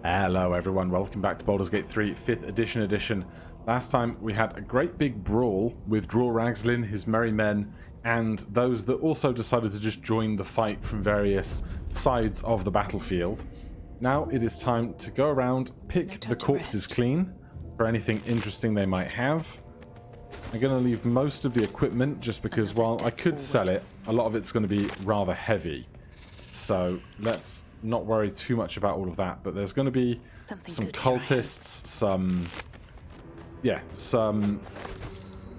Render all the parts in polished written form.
Hello everyone, welcome back to Baldur's Gate 3 5th edition. Last time we had a great big brawl with Dror Ragzlin, his merry men, and those that also decided to just join the fight from various sides of the battlefield. Now it is time to go around, pick the corpses clean for anything interesting they might have. I'm going to leave most of the equipment just because while I could sell it, a lot of it's going to be rather heavy. So let's not worry too much about all of that, but there's going to be some cultists, some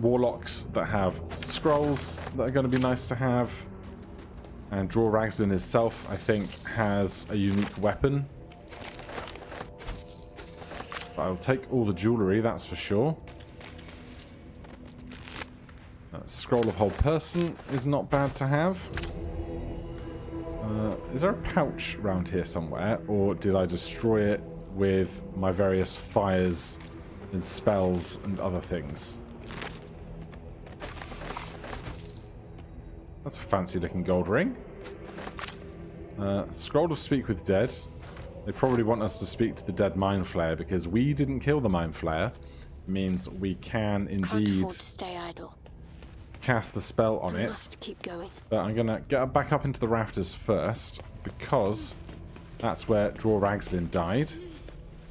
warlocks that have scrolls that are going to be nice to have, and Dror Ragzlin himself, I think, has a unique weapon. But I'll take all the jewellery, that's for sure. Scroll of Whole Person is not bad to have. Is there a pouch around here somewhere, or did I destroy it with my various fires and spells and other things? That's a fancy looking gold ring. Scroll of Speak with Dead. They probably want us to speak to the dead Mind Flayer because we didn't kill the Mind Flayer. It means we can indeed stay idle. Cast the spell on it. Must keep going. But I'm gonna get back up into the rafters first because that's where Dror Ragzlin died.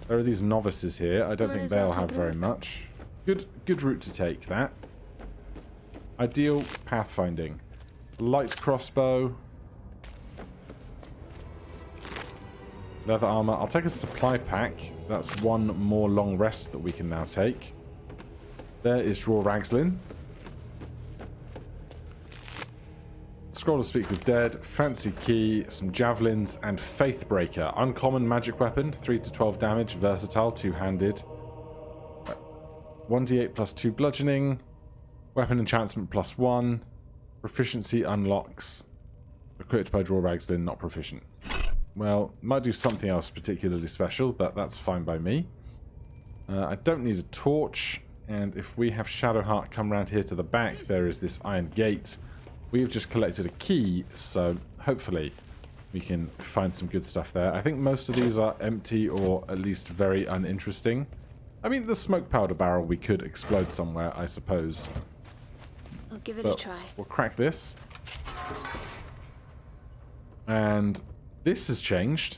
There are these novices here. I don't think they'll have very much. Good route to take, that. Ideal pathfinding. Light crossbow. Leather armor. I'll take a supply pack. That's one more long rest that we can now take. There is Dror Ragzlin. Scroll to Speak with Dead, Fancy Key, some Javelins, and Faithbreaker. Uncommon magic weapon, 3 to 12 damage, versatile, two-handed. 1d8 plus 2 bludgeoning. Weapon enchantment plus 1. Proficiency unlocks. Equipped by Dror Ragzlin, not proficient. Well, might do something else particularly special, but that's fine by me. I don't need a torch, and if we have Shadowheart come around here to the back, there is this iron gate. We've just collected a key, so hopefully we can find some good stuff there. I think most of these are empty or at least very uninteresting. I mean, the smoke powder barrel we could explode somewhere, I suppose. I'll give it a try. We'll crack this. And this has changed.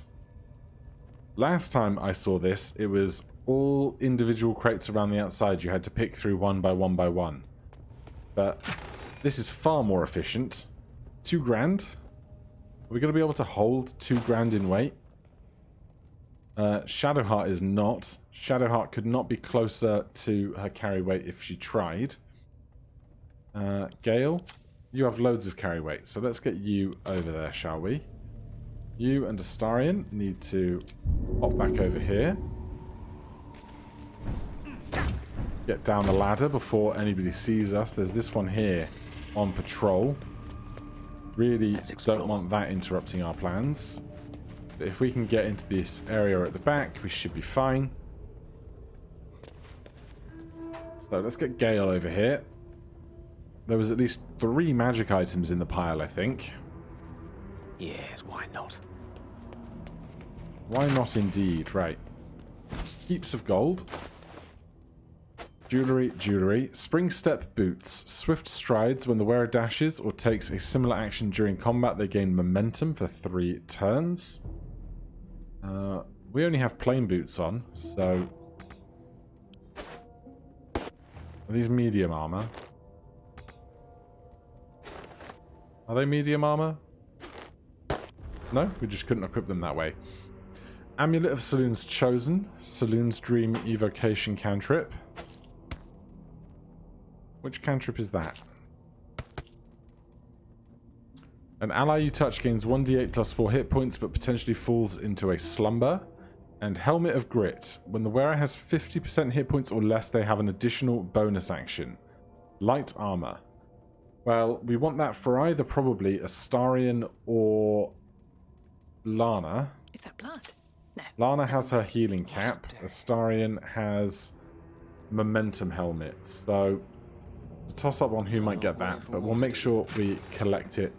Last time I saw this, it was all individual crates around the outside you had to pick through one by one by one. But this is far more efficient. 2 grand. Are we going to be able to hold 2 grand in weight? Shadowheart is not. Shadowheart could not be closer to her carry weight if she tried. Gale, you have loads of carry weight, so let's get you over there, shall we? You and Astarion need to hop back over here. Get down the ladder before anybody sees us. There's this one here on patrol. Really don't want that interrupting our plans. But if we can get into this area at the back, we should be fine. So let's get Gale over here. There was at least 3 magic items in the pile, I think. Yes, why not? Why not indeed? Right. Heaps of gold. Jewelry. Spring step boots. Swift strides. When the wearer dashes or takes a similar action during combat, they gain momentum for 3 turns. We only have plain boots on, so... Are these medium armor? Are they medium armor? No, we just couldn't equip them that way. Amulet of Saloon's Chosen. Saloon's Dream Evocation cantrip. Which cantrip is that? An ally you touch gains 1d8 plus 4 hit points but potentially falls into a slumber. And Helmet of Grit. When the wearer has 50% hit points or less, they have an additional bonus action. Light armor. Well, we want that for either probably Astarion or Lana. Is that blood? No. Lana has her healing cap. Astarion has momentum helmet. So... toss up on who might get that, but we'll make sure we collect it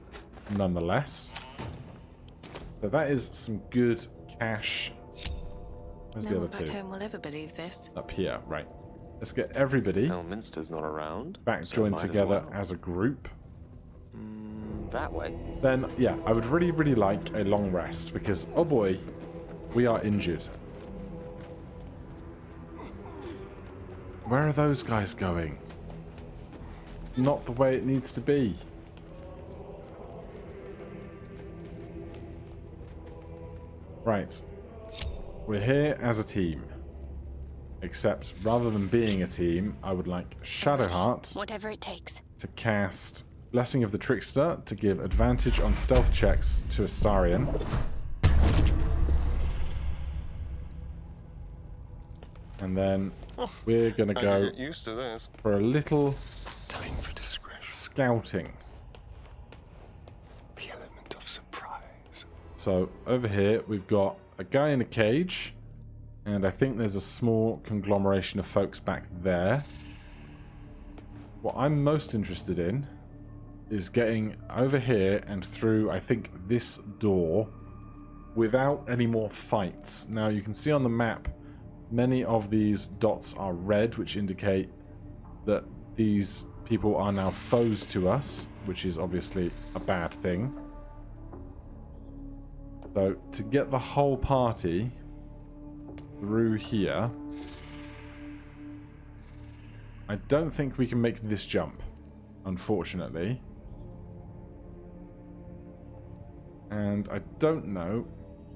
nonetheless. So that is some good cash Where's No the one other back two? home will ever believe this. Up here, right. Let's get everybody Elminster's not around. back so joined might as together well. as a group. That way. Then, yeah, I would really, really like a long rest because, oh boy, we are injured. Where are those guys going? Not the way it needs to be. Right. We're here as a team. Except, rather than being a team, I would like Shadowheart Whatever it takes. to cast Blessing of the Trickster to give advantage on stealth checks to Astarion. And then we're going to go Get used to this. for a little Time for discretion. scouting. The element of surprise. So over here we've got a guy in a cage, and I think there's a small conglomeration of folks back there. What I'm most interested in is getting over here and through, I think, this door without any more fights. Now you can see on the map many of these dots are red, which indicate that these people are now foes to us, which is obviously a bad thing. So to get the whole party through here, I don't think we can make this jump, unfortunately. And I don't know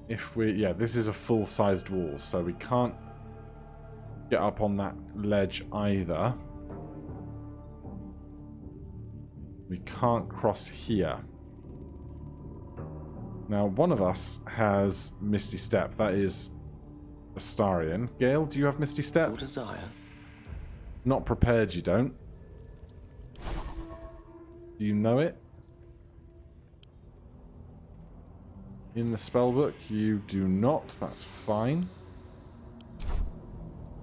if we... Yeah, this is a full-sized wall, so we can't get up on that ledge either. We can't cross here. Now, one of us has Misty Step. That is Astarion. Gale, do you have Misty Step? Your desire. Not prepared, you don't. Do you know it? In the spellbook, you do not. That's fine.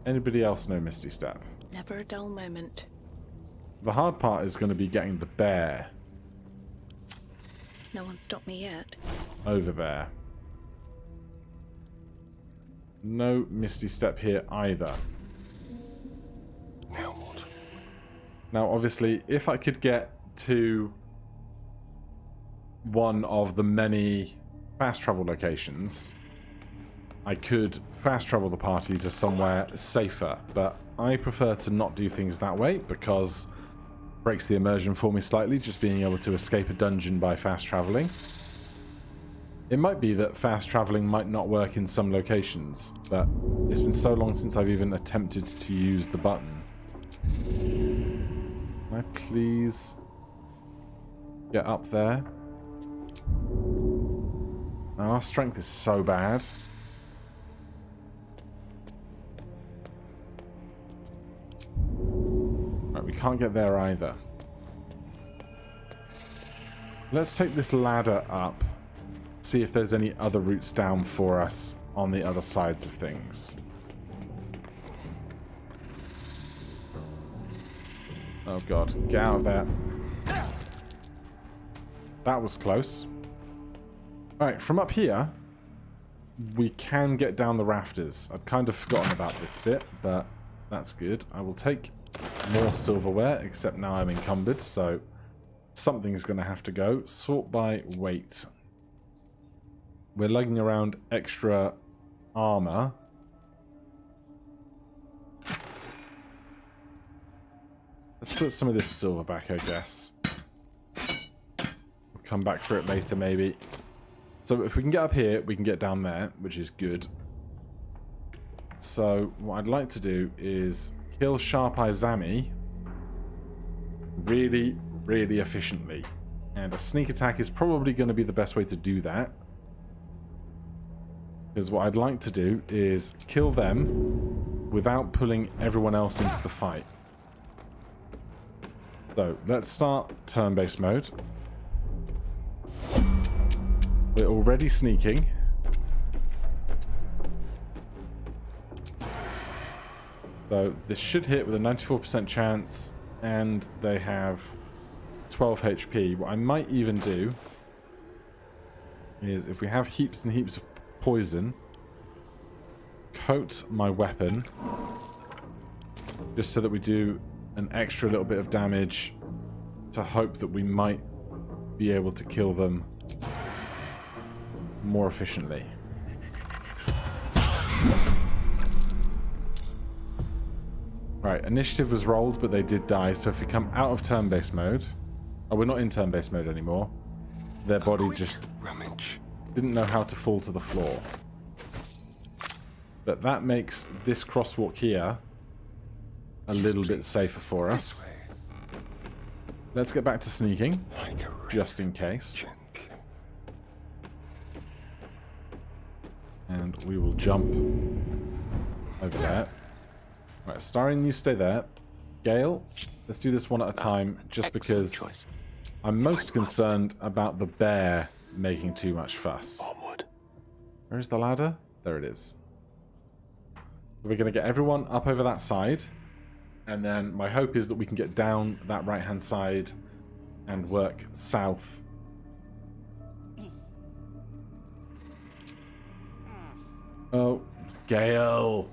Anybody else know Misty Step? Never a dull moment. The hard part is going to be getting the bear No one stopped me yet. over there. No Misty Step here either. Now what? Now, obviously, if I could get to one of the many fast travel locations, I could fast travel the party to somewhere safer, but I prefer to not do things that way because it breaks the immersion for me slightly, just being able to escape a dungeon by fast traveling. It might be that fast traveling might not work in some locations, but it's been so long since I've even attempted to use the button. Can I please get up there? Our strength is so bad. Right, we can't get there either. Let's take this ladder up. See if there's any other routes down for us on the other sides of things. Oh god, get out of there. That was close. Alright, from up here, we can get down the rafters. I'd kind of forgotten about this bit, but that's good. I will take more silverware, except now I'm encumbered, so something's going to have to go. Sort by weight. We're lugging around extra armor. Let's put some of this silver back, I guess. We'll come back for it later, maybe. So if we can get up here, we can get down there, which is good. So what I'd like to do is kill Sharp Eye Zami really, really efficiently. And a sneak attack is probably going to be the best way to do that. Because what I'd like to do is kill them without pulling everyone else into the fight. So let's start turn-based mode. We're already sneaking. So this should hit with a 94% chance, and they have 12 HP. What I might even do is, if we have heaps and heaps of poison, coat my weapon just so that we do an extra little bit of damage to hope that we might be able to kill them more efficiently. Right, initiative was rolled, but they did die, so if we come out of turn-based mode... Oh, we're not in turn-based mode anymore. Their body just rummage. didn't know how to fall to the floor. But that makes this crosswalk here a little bit safer for us. This way. Let's get back to sneaking, Like a just in case. gently. And we will jump over there. Right, Starian, you stay there. Gale, let's do this one at a time, just Excellent because choice. I'm most concerned about the bear making too much fuss. Onward. Where is the ladder? There it is. We're going to get everyone up over that side. And then my hope is that we can get down that right-hand side and work south. Oh, Gale.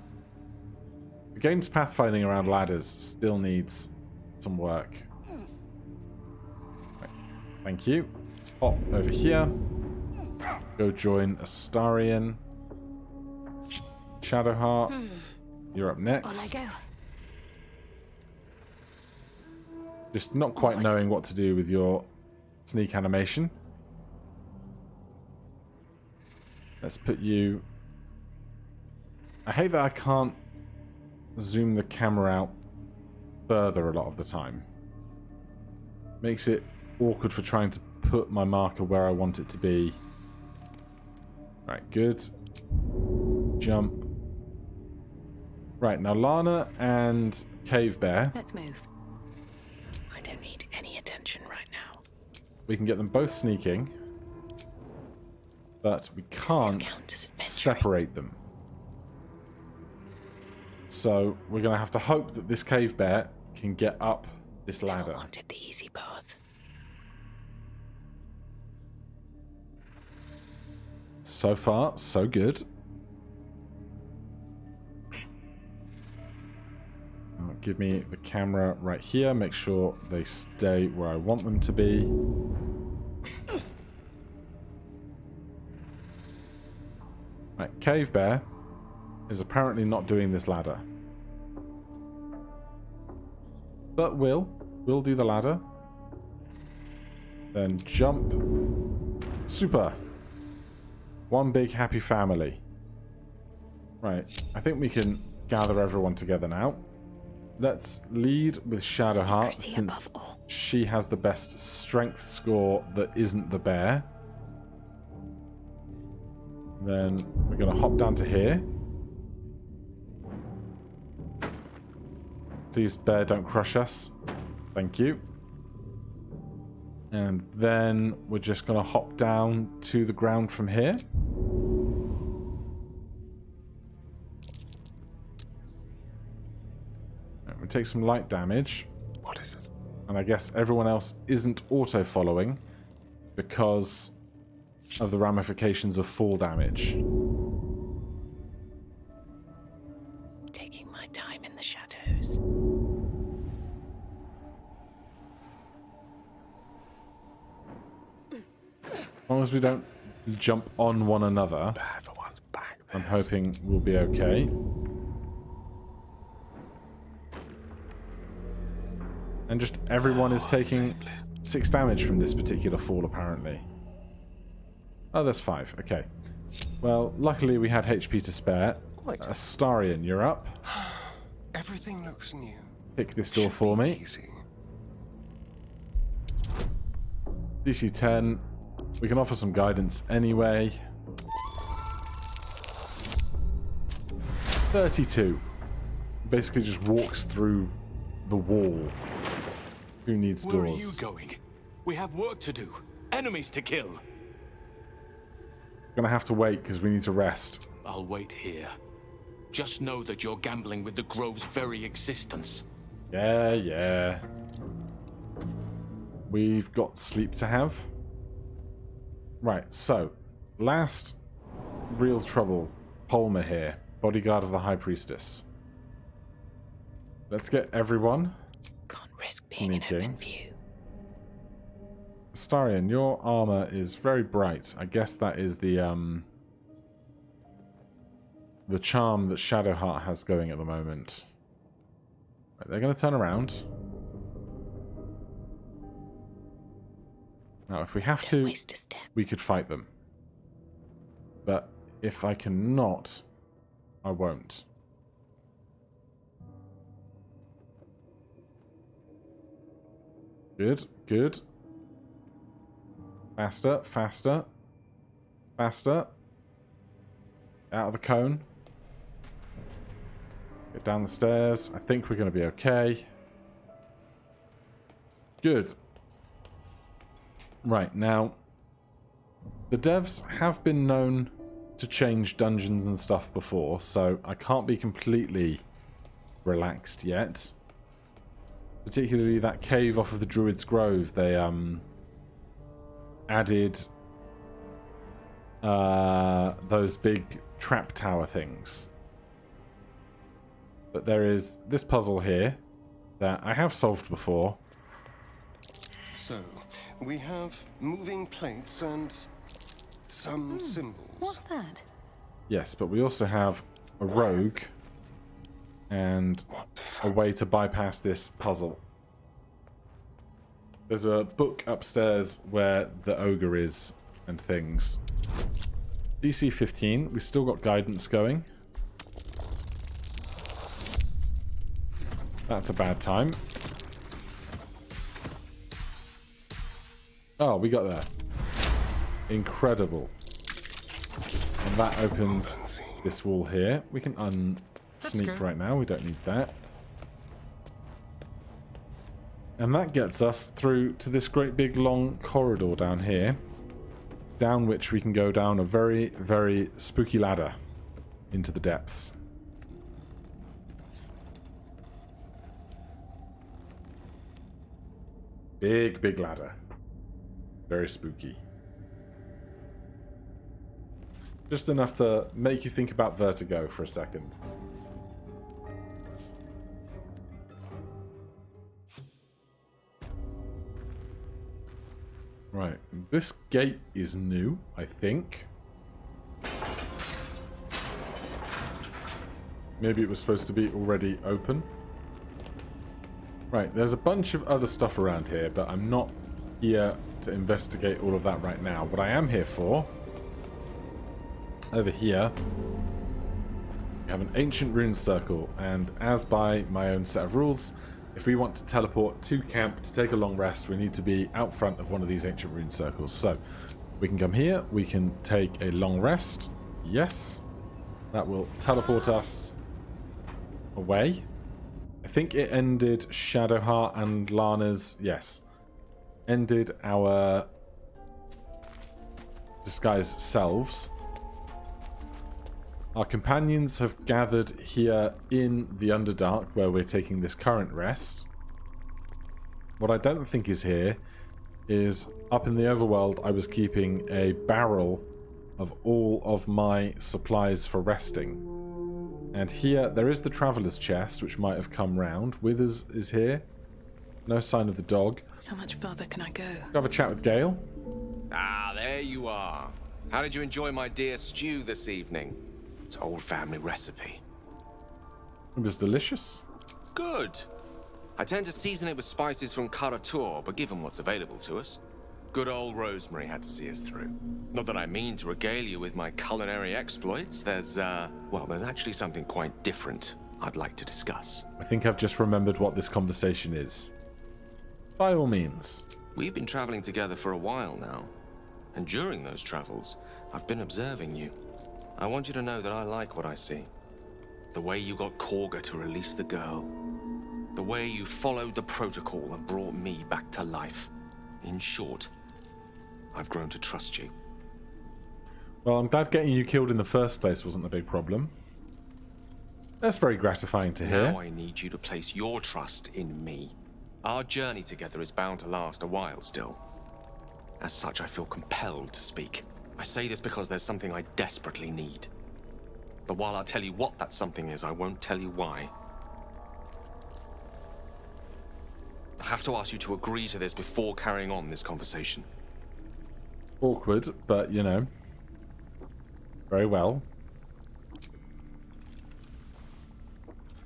The game's pathfinding around ladders still needs some work. Right. Thank you. Hop over here. Go join Astarian. Shadowheart, you're up next. On I go. Just not quite knowing what to do with your sneak animation. Let's put you... I hate that I can't zoom the camera out further a lot of the time. Makes it awkward for trying to put my marker where I want it to be. Right, good. Jump. Right, now Lana and Cave Bear, Let's move. I don't need any attention right now. we can get them both sneaking, but we can't count as adventuring. separate them. So we're going to have to hope that this Cave Bear can get up this Never ladder. wanted the easy path. So far, so good. Give me the camera right here. Make sure they stay where I want them to be. Right, Cave Bear is apparently not doing this ladder. But we'll do the ladder. Then jump. Super. One big happy family. Right, I think we can gather everyone together now. Let's lead with Shadowheart, Secrecy since above all. she has the best strength score that isn't the bear. Then we're going to hop down to here. Please, bear, don't crush us. Thank you. And then we're just going to hop down to the ground from here. We take some light damage. What is it? And I guess everyone else isn't auto-following because of the ramifications of fall damage. Taking my time in the shadows. As long as we don't jump on one another, Bad for one's back. I'm hoping we'll be okay. And just everyone is taking 6 damage from this particular fall, apparently. Oh, there's 5. Okay. Well, luckily we had HP to spare. Quite. Astarian, you're up. Everything looks new. Pick this door Should for be me. Easy. DC 10. We can offer some guidance anyway. 32. Basically just walks through the wall. Who needs Where doors? are you going? We have work to do. Enemies to kill. Gonna have to wait because we need to rest. I'll wait here. Just know that you're gambling with the Grove's very existence. Yeah. We've got sleep to have. Right, so last real trouble, Palmer here. Bodyguard of the High Priestess. Let's get everyone. Can't risk being in Sneaking. open view. Astarion, your armor is very bright. I guess that is the charm that Shadowheart has going at the moment. Right, they're going to turn around. Now, if we have Don't to, waste a step. we could fight them. But if I cannot, I won't. Good, good. Faster, faster. Faster. Out of the cone. Get down the stairs. I think we're going to be okay. Good. Right, now, the devs have been known to change dungeons and stuff before, so I can't be completely relaxed yet. Particularly that cave off of the Druid's Grove, they added those big trap tower things. But there is this puzzle here that I have solved before. So, we have moving plates and some symbols. What's that? Yes, but we also have a rogue and a way to bypass this puzzle. There's a book upstairs where the ogre is and things. DC 15, we've still got guidance going. That's a bad time. Oh, we got there. Incredible. And that opens this wall here. We can unsneak right now. We don't need that. And that gets us through to this great big long corridor down here, down which we can go down a very, very spooky ladder into the depths. Big, big ladder. Very spooky. Just enough to make you think about vertigo for a second. Right, this gate is new, I think. Maybe it was supposed to be already open. Right, there's a bunch of other stuff around here, but I'm not here to investigate all of that right now. What I am here for, over here, we have an ancient rune circle, and as by my own set of rules, if we want to teleport to camp to take a long rest, we need to be out front of one of these ancient rune circles. So, we can come here, we can take a long rest. Yes. That will teleport us away. I think it ended Shadowheart and Lana's... Yes. Ended our disguised selves. Our companions have gathered here in the Underdark, where we're taking this current rest. What I don't think is here is up in the Overworld. I was keeping a barrel of all of my supplies for resting. And here, there is the Traveller's Chest, which might have come round. Withers is here. No sign of the dog. How much further can I go? Have a chat with Gale. Ah, there you are. How did you enjoy my deer stew this evening? It's an old family recipe. It was delicious. Good. I tend to season it with spices from Karatur, but given what's available to us, good old Rosemary had to see us through. Not that I mean to regale you with my culinary exploits. There's actually something quite different I'd like to discuss. I think I've just remembered what this conversation is. By all means. We've been traveling together for a while now, and during those travels, I've been observing you. I want you to know that I like what I see. The way you got Korga to release the girl. The way you followed the protocol and brought me back to life. In short, I've grown to trust you. Well, I'm glad getting you killed in the first place wasn't a big problem. That's very gratifying to hear. Now I need you to place your trust in me. Our journey together is bound to last a while still. As such, I feel compelled to speak. I say this because there's something I desperately need. But while I'll tell you what that something is, I won't tell you why. I have to ask you to agree to this before carrying on this conversation. Awkward, but you know. Very well.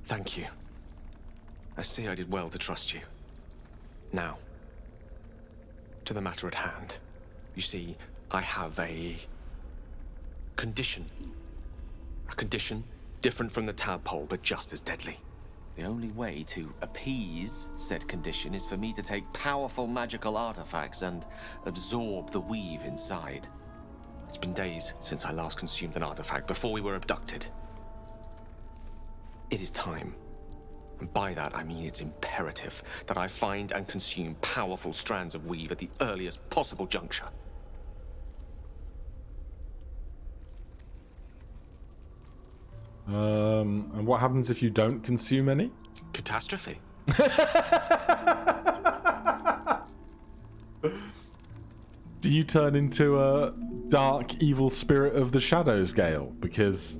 Thank you. I see I did well to trust you. Now, to the matter at hand. You see, I have a condition. A condition different from the tadpole, but just as deadly. The only way to appease said condition is for me to take powerful magical artifacts and absorb the weave inside. It's been days since I last consumed an artifact before we were abducted. It is time. And by that I mean it's imperative that I find and consume powerful strands of weave at the earliest possible juncture. And what happens if you don't consume any? Catastrophe. Do you turn into a dark, evil spirit of the shadows, Gale? Because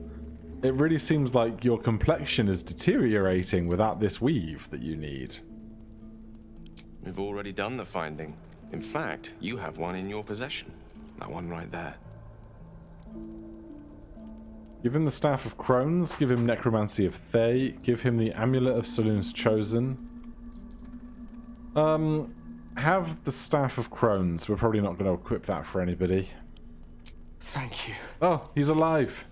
it really seems like your complexion is deteriorating without this weave that you need. We've already done the finding. In fact, you have one in your possession. That one right there. Give him the Staff of Crones, give him Necromancy of Thay, give him the Amulet of Saloon's Chosen. Have the Staff of Crones. We're probably not going to equip that for anybody. Thank you. Oh, he's alive.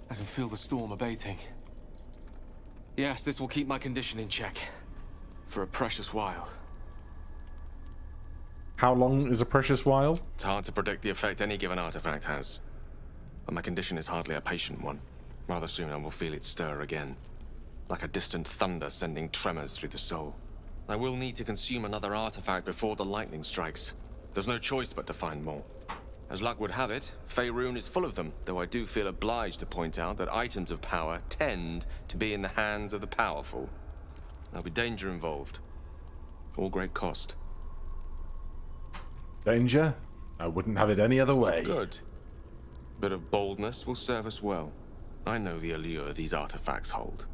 I can feel the storm abating. Yes, this will keep my condition in check. For a precious while. How long is a precious while? It's hard to predict the effect any given artifact has. But my condition is hardly a patient one. Rather soon I will feel it stir again. Like a distant thunder sending tremors through the soul. I will need to consume another artifact before the lightning strikes. There's no choice but to find more. As luck would have it, Faerun is full of them, though I do feel obliged to point out that items of power tend to be in the hands of the powerful. There'll be danger involved. All great cost. Danger? I wouldn't have it any other way. Good. Bit of boldness will serve us well. I know the allure these artifacts hold.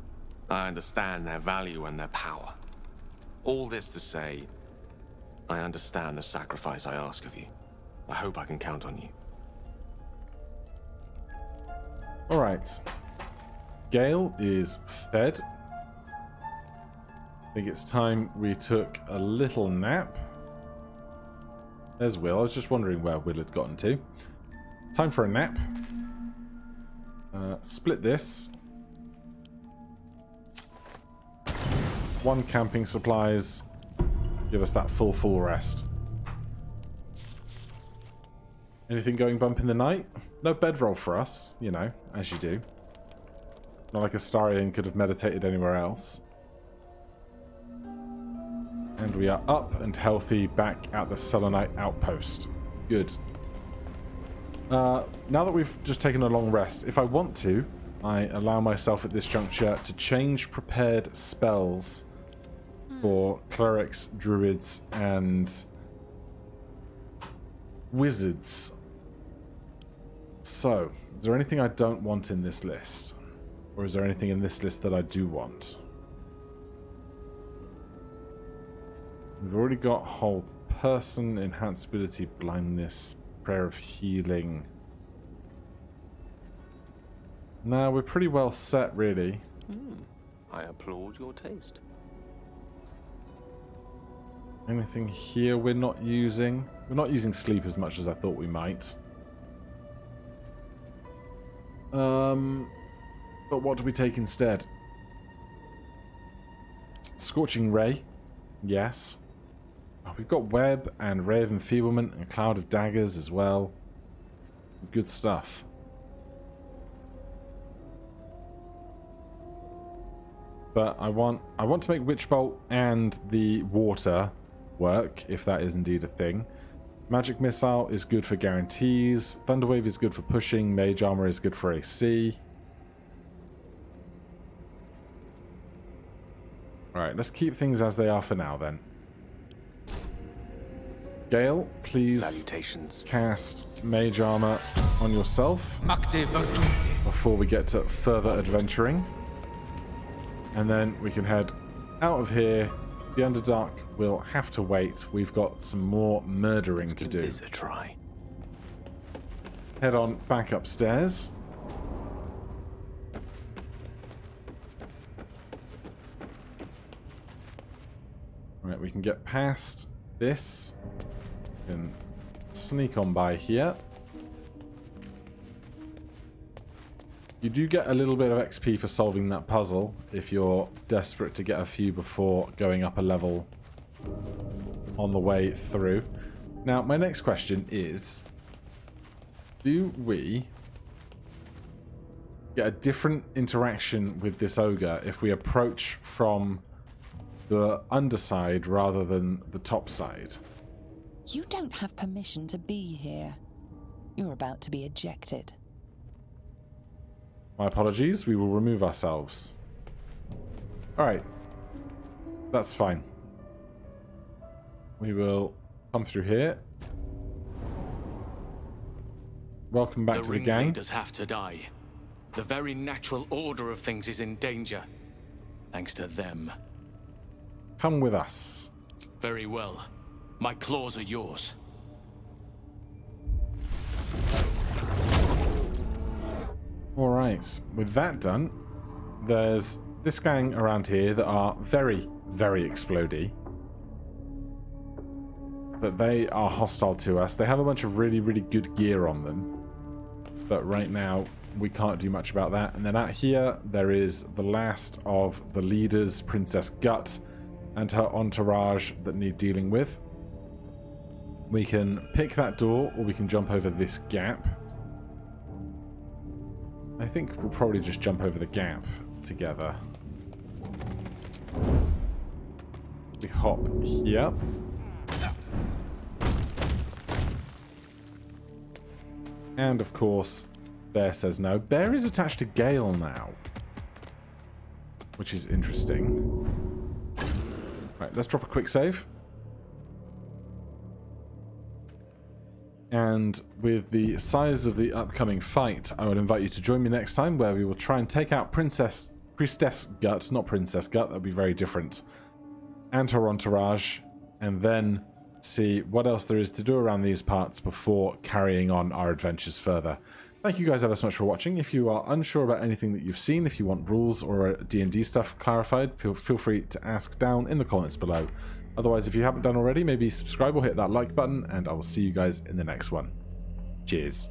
I understand their value and their power. All this to say, I understand the sacrifice I ask of you. I hope I can count on you. Alright. Gale is fed. I think it's time we took a little nap. There's Will. I was just wondering where Will had gotten to. Time for a nap. Split this. 1 camping supplies. Give us that full rest. Anything going bump in the night? No bedroll for us, you know, as you do. Not like Astarion could have meditated anywhere else. And we are up and healthy back at the Selenite outpost. Good. Now that we've just taken a long rest, if I want to, I allow myself at this juncture to change prepared spells for clerics, druids, and wizards. So, is there anything I don't want in this list? Or is there anything in this list that I do want? We've already got whole person, enhanced ability, blindness, prayer of healing. Now we're pretty well set, really. I applaud your taste. Anything here we're not using? We're not using sleep as much as I thought we might. But what do we take instead? Scorching Ray. Yes. Oh, we've got Web and Ray of Enfeeblement and Cloud of Daggers as well. Good stuff. But I want to make Witch Bolt and the water work, if that is indeed a thing. Magic Missile is good for guarantees. Thunderwave is good for pushing. Mage Armor is good for AC. Alright, let's keep things as they are for now then. Gale, please Salutations. cast Mage Armor on yourself before we get to further adventuring. And then we can head out of here. The Underdark will have to wait. We've got some more murdering to do. Give this a try. Head on back upstairs. Right, we can get past this. Can sneak on by here. You do get a little bit of XP for solving that puzzle if you're desperate to get a few before going up a level on the way through. Now, my next question is, do we get a different interaction with this ogre if we approach from the underside rather than the top side? You don't have permission to be here. You're about to be ejected. My apologies, we will remove ourselves. Alright. That's fine. We will come through here. Welcome back to the gang. The ringleaders have to die. The very natural order of things is in danger. Thanks to them. Come with us. Very well. My claws are yours. Alright, with that done, there's this gang around here that are very, very explodey. But they are hostile to us. They have a bunch of really, really good gear on them. But right now, we can't do much about that. And then out here, there is the last of the leaders, Princess Gut, and her entourage that need dealing with. We can pick that door, or we can jump over this gap. I think we'll probably just jump over the gap together. We hop here. And of course, Bear says no. Bear is attached to Gale now, which is interesting. Right, let's drop a quick save. And with the size of the upcoming fight, I would invite you to join me next time where we will try and take out Priestess Gut, not Princess Gut, that would be very different, and her entourage, and then see what else there is to do around these parts before carrying on our adventures further. Thank you guys ever so much for watching. If you are unsure about anything that you've seen, if you want rules or D&D stuff clarified, feel free to ask down in the comments below. Otherwise, if you haven't done already, maybe subscribe or hit that like button, and I will see you guys in the next one. Cheers.